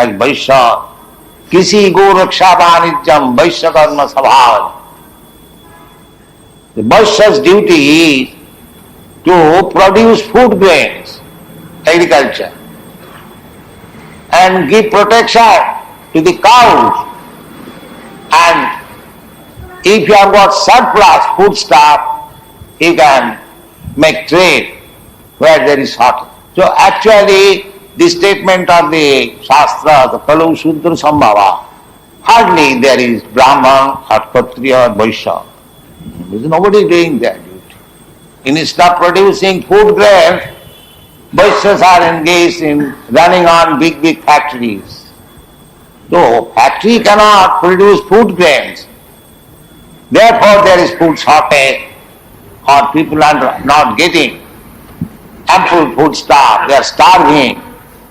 as Vaishya. Kisi go raksha vanijyam Vaishya karma sabhav. The Vaishya's duty is to produce food grains, agriculture, and give protection to the cows. And if you have got surplus food stuff, you can make trade where there is shortage. So actually, the statement of the Shastra, the Kalu Shudra Sambhava, hardly there is Brahman or Kshatriya or Vaishya. There is nobody doing that duty. Instead of producing food grains, Vaishyas are engaged in running on big, big factories. So factory cannot produce food grains. Therefore there is food shortage, or people are not getting ample food stuff, they are starving,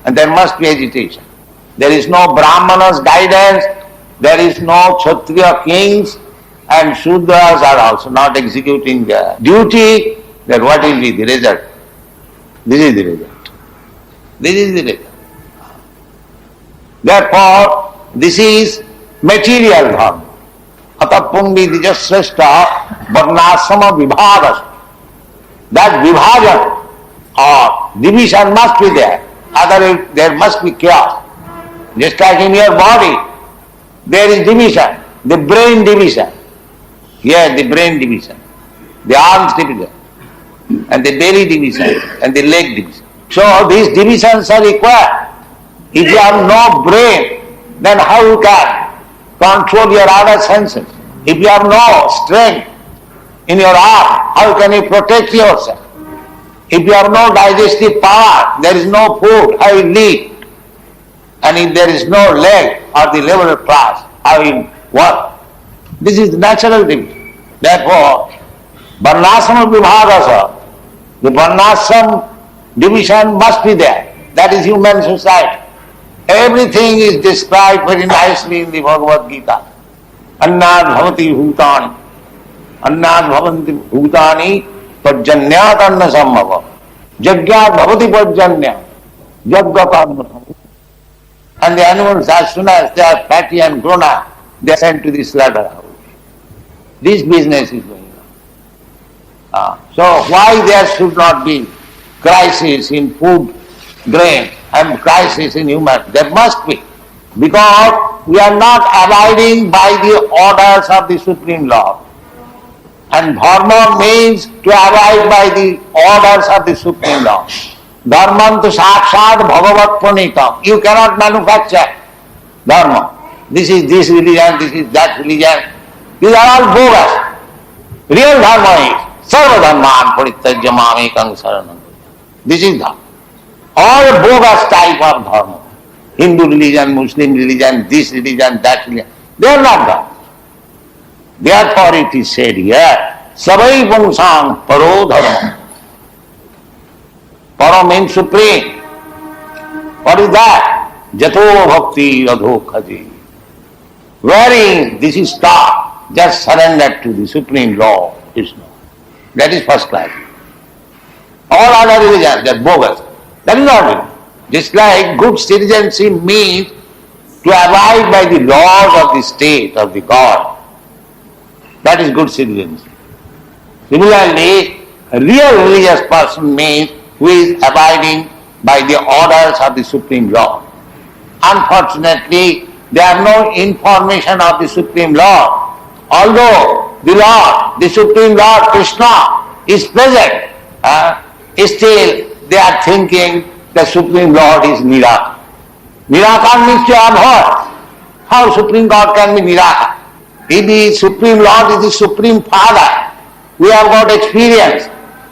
and there must be agitation. There is no Brahmana's guidance, there is no Kshatriya kings, and Shudras are also not executing their duty. Then what will be the result? This is the result. This is the result. Therefore, this is material dharma. Atappungi dijasrashta varnasama vibhagas. That vibhajan or division must be there. Otherwise, there must be chaos. Just like in your body, there is division, the brain division. Here, the brain division, the arms division, and the belly division, and the leg division. So these divisions are required. If you have no brain, then how you can control your other senses? If you have no strength in your arm, how can you protect yourself? If you have no digestive power, there is no food, how you live? And if there is no leg or the level class, how you work? This is natural division. Therefore, varnasama vibhagasa, the varnasam division must be there. That is human society. Everything is described very nicely in the Bhagavad Gita. Annad bhavati bhutani. Annad bhavanti bhutani pajjanyat anna sambhava. Jagyat bhavati pajjanya. Jagga karma sambhava. And the animals, as soon as they are fatty and grown up, they are sent to the slaughterhouse. This business is going on. So why there should not be crisis in food, grain, and crisis in human? There must be. Because we are not abiding by the orders of the Supreme Lord. And dharma means to abide by the orders of the Supreme Lord. Dharmantu sakshat bhagavat pranita. You cannot manufacture dharma. This is this religion, this is that religion. These are all bogus. Real dharma is sarva dharman parityajya mamekam saranam. This is dharma. All bogus type of dharma. Hindu religion, Muslim religion, this religion, that religion. They are not dharma. Therefore it is said here, savai punsang paro dharma. Para means supreme. What is that? Jato bhakti adho khaji. Wherein this is taught, just surrender to the Supreme Law, Krishna. That is first class. All other religions, they are bogus. That is not it. Just like good citizenship means to abide by the laws of the state, of the God. That is good citizenship. Similarly, a real religious person means who is abiding by the orders of the Supreme Lord. Unfortunately, they have no information of the Supreme Lord. Although the Lord, the Supreme Lord Krishna is present, still they are thinking the Supreme Lord is Nirakar. Nirakar means to abhor. How Supreme God can be Nirakar? If the Supreme Lord is the Supreme Father, we have got experience.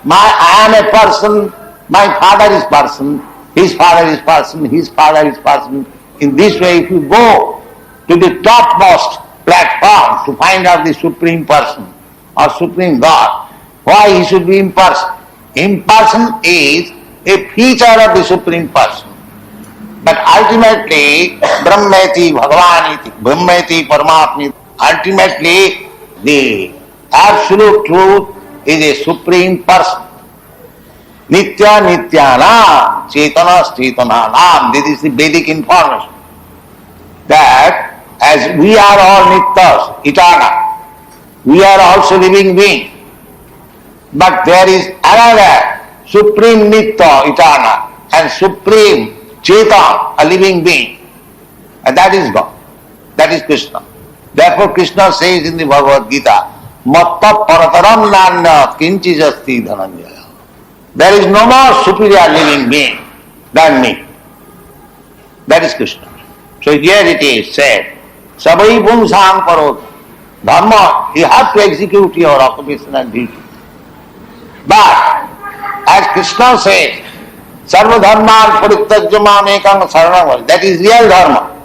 I am a person, my father is person, his father is person, his father is person. In this way, if you go to the topmost platform to find out the Supreme Person or Supreme God, why he should be imperson? Imperson is a feature of the Supreme Person. But ultimately, Brahmeti Bhagavaniti, Brahmeti Paramatmiti, ultimately the absolute truth is a Supreme Person. Nitya Nityanam, Chetanas Chetananam. This is the Vedic information. that as we are all nittas, eternal, we are also living beings. But there is another supreme nitya, eternal, and supreme chetan, a living being. And that is God. That is Krishna. Therefore Krishna says in the Bhagavad Gita, Matta parataram nanya kinchijasti dhananjaya. There is no more superior living being than me. That is Krishna. So here it is said, Sabai pumsam parot. Dharma, you have to execute your occupation and duty. But, as Krishna says, Sarva dharman parityajya ekam saranam, that is real dharma.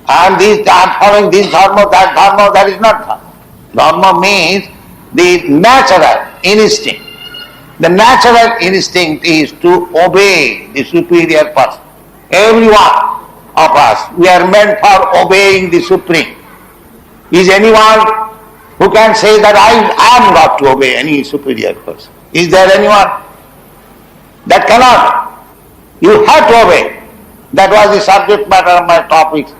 And this, following this dharma, that is not dharma. Dharma means the natural instinct. The natural instinct is to obey the superior person. Every one of us, we are meant for obeying the Supreme. Is anyone who can say that I am got to obey any superior person? Is there anyone? That cannot. You have to obey. That was the subject matter of my topics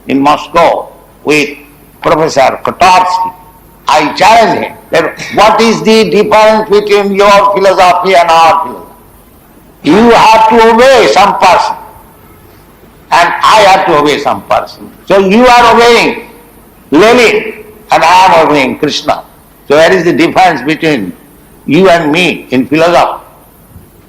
in Moscow with Professor Kotovsky. I challenge him that what is the difference between your philosophy and our philosophy? You have to obey some person and I have to obey some person. So you are obeying Lenin and I am obeying Krishna. So where is the difference between you and me in philosophy?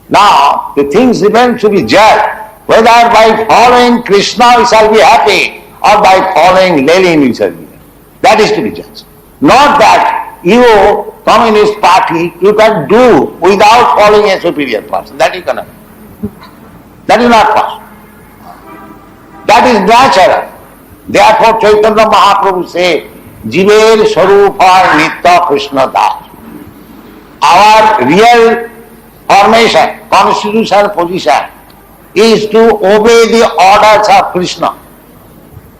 Now the things remain to be judged whether by following Krishna we shall be happy or by following Lenin we shall be happy. That is to be judged. Not that you, Communist Party, you can do without following a superior person. That you cannot. That is not possible. That is natural. Therefore Chaitanya Mahaprabhu says, Jiver Swarupa Nitya Krishna Das. Our real formation, constitutional position is to obey the orders of Krishna.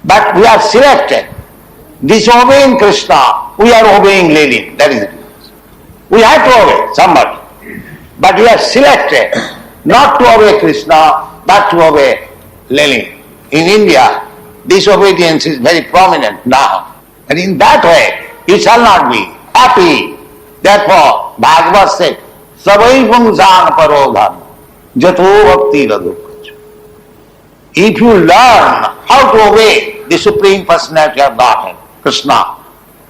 But we are selected. Disobeying Krishna, we are obeying Lenin. That is the difference. We have to obey somebody. But we are selected not to obey Krishna, but to obey Lenin. In India, disobedience is very prominent now. And in that way, you shall not be happy. Therefore, Bhagavad says, Savai pumsam paro dharma, jato bhakti radhukkach. If you learn how to obey the Supreme Personality of Godhead, Krishna,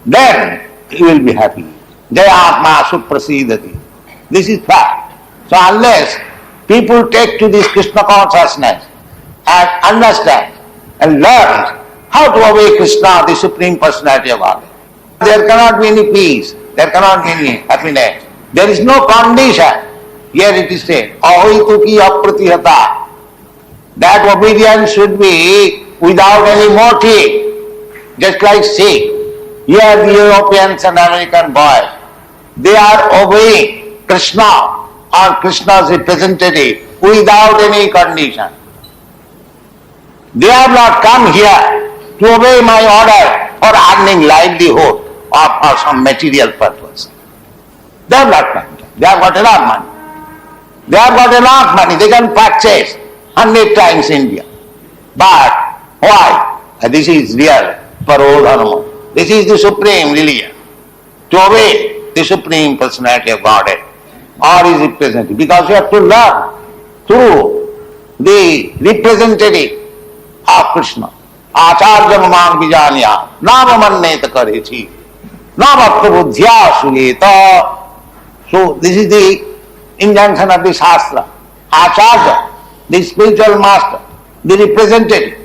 then you will be happy. Jayatma suprasidati. This is fact. So unless people take to this Krishna consciousness and understand and learn how to obey Krishna, the Supreme Personality of Godhead, there cannot be any peace, there cannot be any happiness. There is no condition. Here it is said, ahoituki apratihata. That obedience should be without any motive. Just like see, here the Europeans and American boys, they are obeying Krishna or Krishna's representative without any condition. They have not come here to obey my order for earning livelihood or for some material purpose. They have not come here. They have got enough money. They have got enough money. They can purchase 100 times India. But why? This is real Parodharma. This is the supreme religion. To obey the Supreme Personality of Godhead or His representative. Because you have to learn through the representative of Krishna. Acharya mamang bijanya navamanneta karechi navakta buddhya suyeta. So this is the injunction of the Shastra. Acharya, the spiritual master, the representative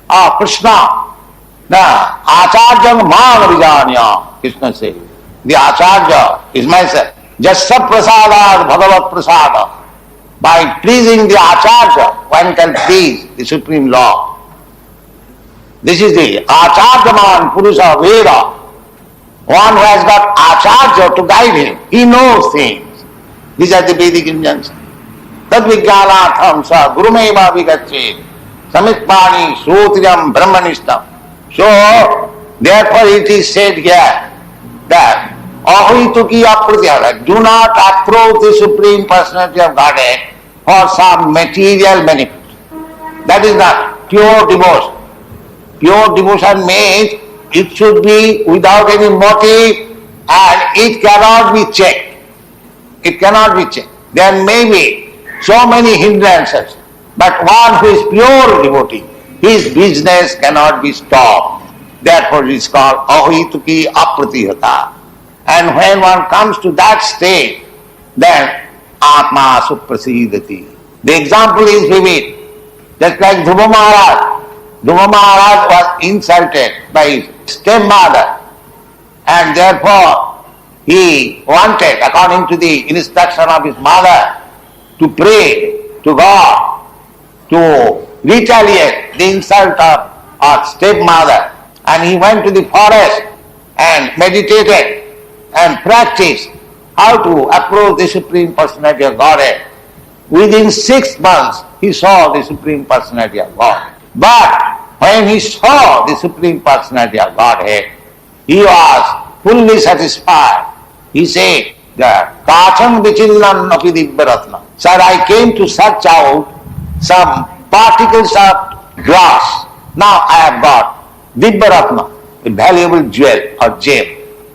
of Krishna. Now, Acharya mamang bijanya, Krishna says. The Acharya is myself. Jasya prasada bhagavat prasada. By pleasing the Acharya, one can please the Supreme Lord. This is the Acharyaman Purusha Veda. One who has got Acharya to guide him. He knows things. These are the Vedic injunctions. Tad vijnanatham sa gurumeva vigacche samitpani sotiyam brahmanishtam. So, therefore it is said here that ahoituki apratihara, do not approach the Supreme Personality of Godhead for some material benefit. That is not pure devotion. Pure devotion means it should be without any motive and it cannot be checked. It cannot be checked. There may be so many hindrances, but one who is pure devotee, his business cannot be stopped. Therefore it is called ahituki apratihata. And when one comes to that state, then atma suprasidati. The example is vivid. Just like Dhruva Maharaj. Dhruva Maharaj was insulted by his stepmother, and therefore he wanted, according to the instruction of his mother, to pray to God to retaliate the insult of stepmother. And he went to the forest and meditated and practiced how to approach the Supreme Personality of Godhead. Within 6 months, he saw the Supreme Personality of God. But when he saw the Supreme Personality of Godhead, he was fully satisfied. He said, Kacham vichillan api divyaratna. Sir, I came to search out some particles of glass. Now I have got divyaratna, a valuable jewel or gem.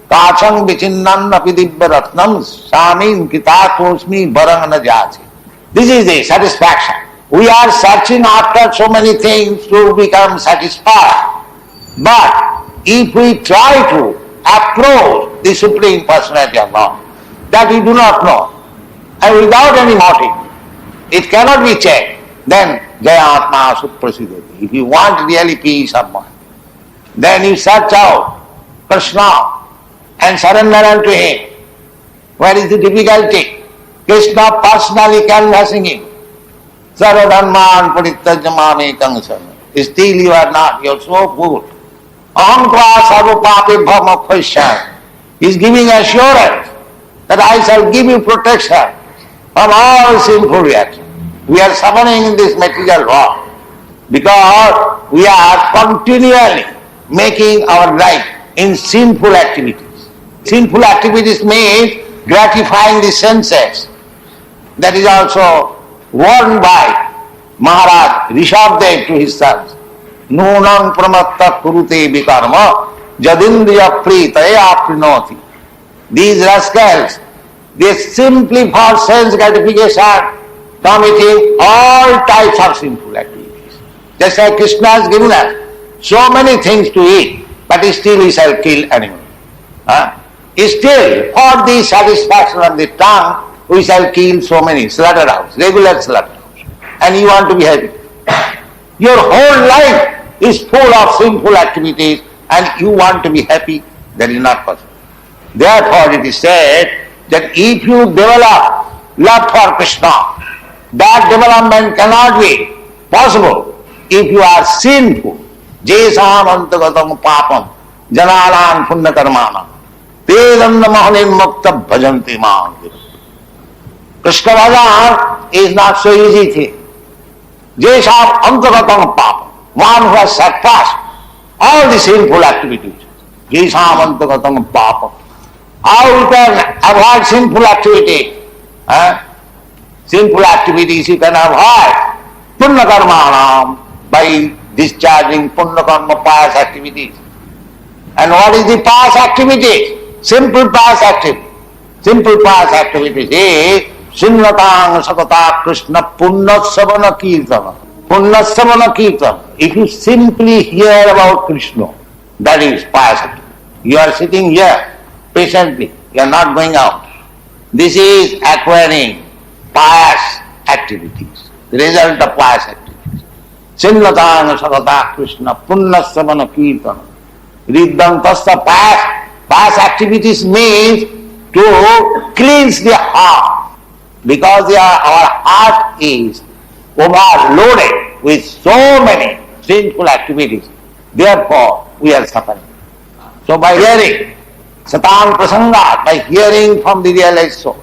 Kacham vichinnan api divyaratnam samin kitatosmi varangana jati. This is the satisfaction. We are searching after so many things to become satisfied. But if we try to approach the Supreme Personality of God, that we do not know, and without any motive, it cannot be checked, then Jayatma Suprasidati. If you want really peace of mind, then you search out Krishna and surrender unto Him. Where is the difficulty? Krishna personally canvassing him. Sarvadharman parittajamame kangsana. Still you are not, you are so good. Aham tva sarvapape bhamakhvasya. He is giving assurance that I shall give you protection from all sinful reactions. We are suffering in this material world because we are continually making our life in sinful activities. Sinful activities means gratifying the senses. That is also warned by Maharaj Rishabdev to his sons. Nunam pramatta kurute vikarma jadindriya pritaya aprinoti. These rascals, they simply for sense gratification committing all types of sinful activities. Just like Krishna has given us so many things to eat, but still he shall kill animals. Still, for the satisfaction of the tongue, we shall kill so many slaughterhouse, regular slaughterhouse. And you want to be happy. Your whole life is full of sinful activities and you want to be happy. That is not possible. Therefore it is said that if you develop love for Krishna, that development cannot be possible if you are sinful. Jesam antagatam papam jananan punya karmana tedanna mahanin mukta bhajanti maam. Krishna bhajan is not so easy thing. Jesam antagatam papam, one who has surpassed all the sinful activities. Jesam antagatam papam. How you can avoid sinful activity? Sinful activities you can avoid. Punya karmanam, by discharging punya karma pious activities. And what is the pious activity? Simple pious activity. Simple pious activity is Sinnatang Sakata Krishna Punnasavana Kirtana. Punnasavana Kirtana. If you simply hear about Krishna, that is pious activity. You are sitting here patiently, you are not going out. This is acquiring pious activities, the result of pious activities. Sinnatang Sakata Krishna Punnasavana Kirtana. Riddhantasta pious activities means to cleanse the heart. Because our heart is overloaded with so many sinful activities, therefore we are suffering. So by hearing Satan Prasanga, by hearing from the realized soul,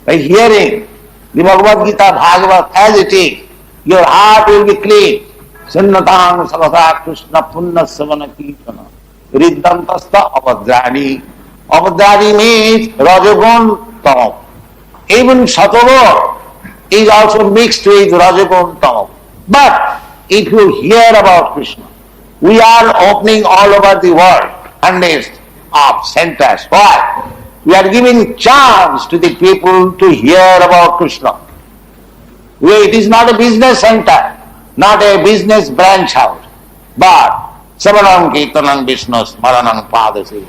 by hearing the Bhagavad Gita Bhagavat as it is, your heart will be clean. Sinnatang Savasa Krishna Punna Savana Kirtana. Riddhantasta Avadrani. Avadrani means Rajagun Tamam. Even Sattva is also mixed with Rajagun Tamam. But if you hear about Krishna, we are opening all over the world hundreds of centers. Why? We are giving chance to the people to hear about Krishna. It is not a business center, not a business branch house, but Savanam Kirtanam Vishnu Smaranam Padasi.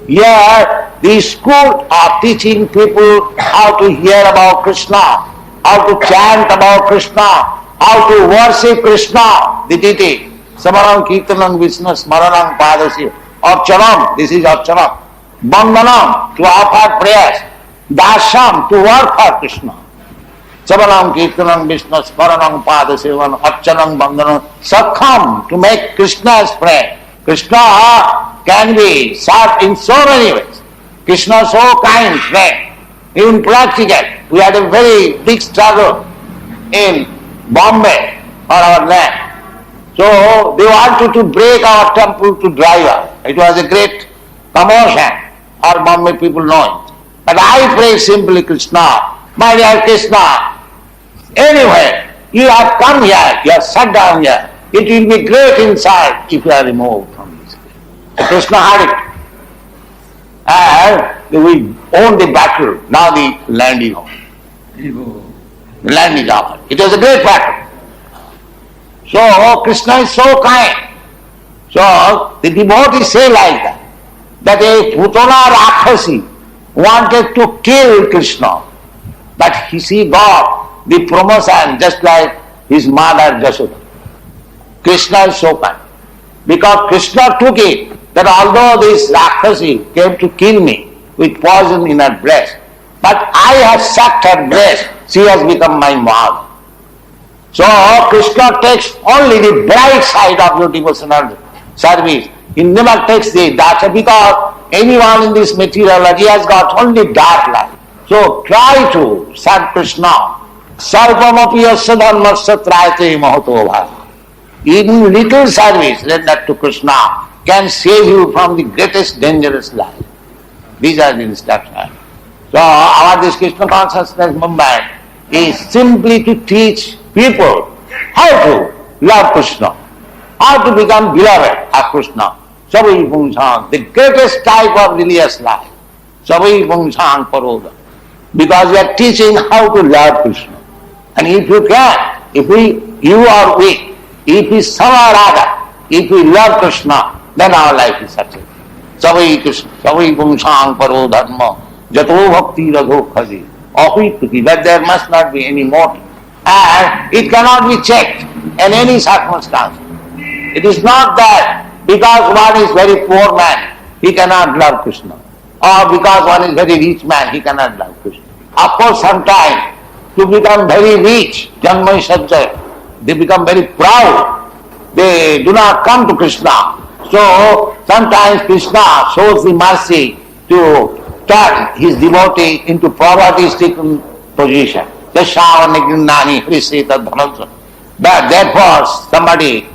Here, the school of teaching people how to hear about Krishna, how to chant about Krishna, how to worship Krishna, the deity. Savanam Kirtanam Vishnu Smaranam Padasi. Archanam, this is Archanam. Bandhanam, to offer prayers. Dasham, to work for Krishna. Savanam Kirtanam Vishnu Smaranam Padasevan Archanam Bandhanam Sakham, to make Krishna's friend. Krishna can be served in so many ways. Krishna is so kind friend. Even practical. We had a very big struggle in Bombay or our land. So they wanted to break our temple to Driver. It was a great commotion. All Bombay people know it. But I pray simply Krishna, my dear Krishna, anyway, you have come here, you have sat down here. It will be great inside if you are removed from this place. So Krishna had it. And we won the battle. Now the land is ours. The land is ours. It was a great battle. So Krishna is so kind. So the devotees say like that a Putana Rakshasi wanted to kill Krishna, but he got the promotion just like his mother Jashoda. Krishna is so kind. Because Krishna took it that although this Rakshasi came to kill me with poison in her breast, but I have sucked her breast, she has become my mother. So Krishna takes only the bright side of your devotional service. He never takes the dark, because anyone in this material life, he has got only dark life. So try to serve Krishna. Sarvamapi yasya dharmasya trayate mahato bhava. Even little service rendered to Krishna can save you from the greatest dangerous life. These are the instructions. So our this Krishna consciousness movement is simply to teach people how to love Krishna, how to become beloved of Krishna. Savai Pungsang, the greatest type of religious life. Savai Pungsang Paroda. Because we are teaching how to love Krishna. And if you can, you are weak, if we somehow or other, if we love Krishna, then our life is successful. Savai Krishna, Savai Pungsang Paro Dharma, Jato Bhakti Radho Khaji, Ahituki, that there must not be any motive. And it cannot be checked in any circumstance. It is not that because one is very poor man, he cannot love Krishna. Or because one is very rich man, he cannot love Krishna. Of course, sometimes to become very rich, Janmai Sajjay, they become very proud. They do not come to Krishna. So sometimes Krishna shows the mercy to turn his devotee into poverty-stricken position. But therefore somebody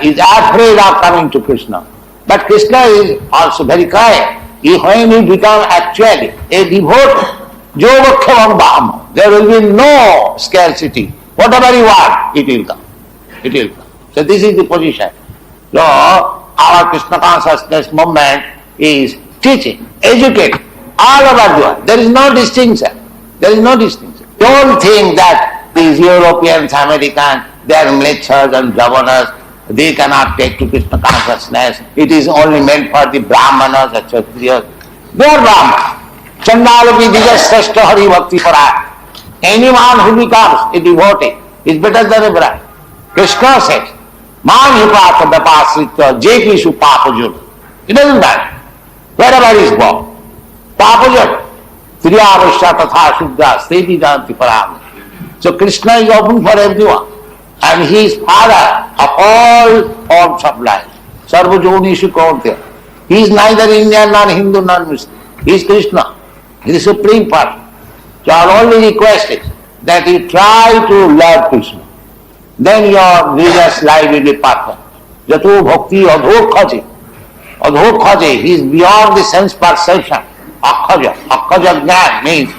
is afraid of coming to Krishna. But Krishna is also very kind. When he becomes actually a devotee, there will be no scarcity. Whatever you want, it will come. It will come. So this is the position. So our Krishna consciousness movement is teaching, educating all over the world. There is no distinction. There is no distinction. Don't think that these Europeans, Americans, they are militias and governors, they cannot take to Krishna consciousness. It is only meant for the Brahmanas, the Kshatriyas. They are Brahmanas. Chandalapi Dijasrashta Hari Bhakti Paraya. Anyone who becomes a devotee is better than a Brahman. Krishna says, Man hipata dapasritva jepishu papajur. It doesn't matter. Wherever he is born. Papajur. Triyavashya tatha shuddha stevi janti parami. So Krishna is open for everyone. And he is father of all forms of life. Sarva Jonishu Kaunteya. He is neither Indian, nor Hindu, nor Muslim. He is Krishna. He is the Supreme Person. So our only request is that you try to love Krishna. Then your religious life will be perfect. Jato bhakti adhokhaji. Adhokhaji, he is beyond the sense perception. Akhaja. Akhaja jnana means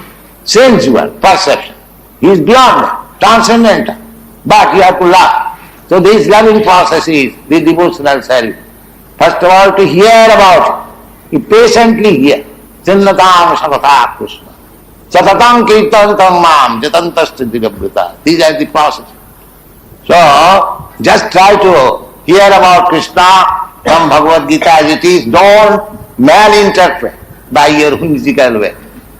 sensual perception. He is beyond that, transcendental. But you have to love. So this loving process is the devotional self. First of all, to hear about it. You patiently hear. Chinnatam sakata Krishna. Chatatam kirtantam mam jatantascha digabrita. These are the process. So, just try to hear about Krishna from Bhagavad Gita as it is. Don't malinterpret by your whimsical way.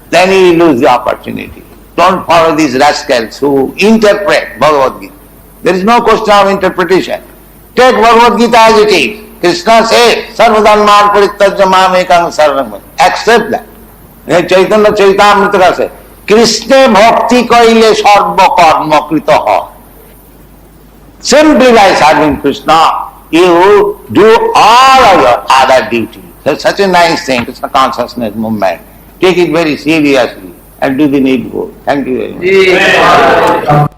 Then you will lose the opportunity. Don't follow these rascals who interpret Bhagavad Gita. There is no question of interpretation. Take Bhagavad Gita as it is. Krishna says, Sarvadharman parittajya mamekam saranam. Accept that. Chaitanya Chaitamrita says, Krishna bhakti kaile sarva karma krita ha. Simply by serving Krishna, you do all of your other duties. That's such a nice thing, Krishna consciousness movement. Take it very seriously and do the needful. Thank you very much.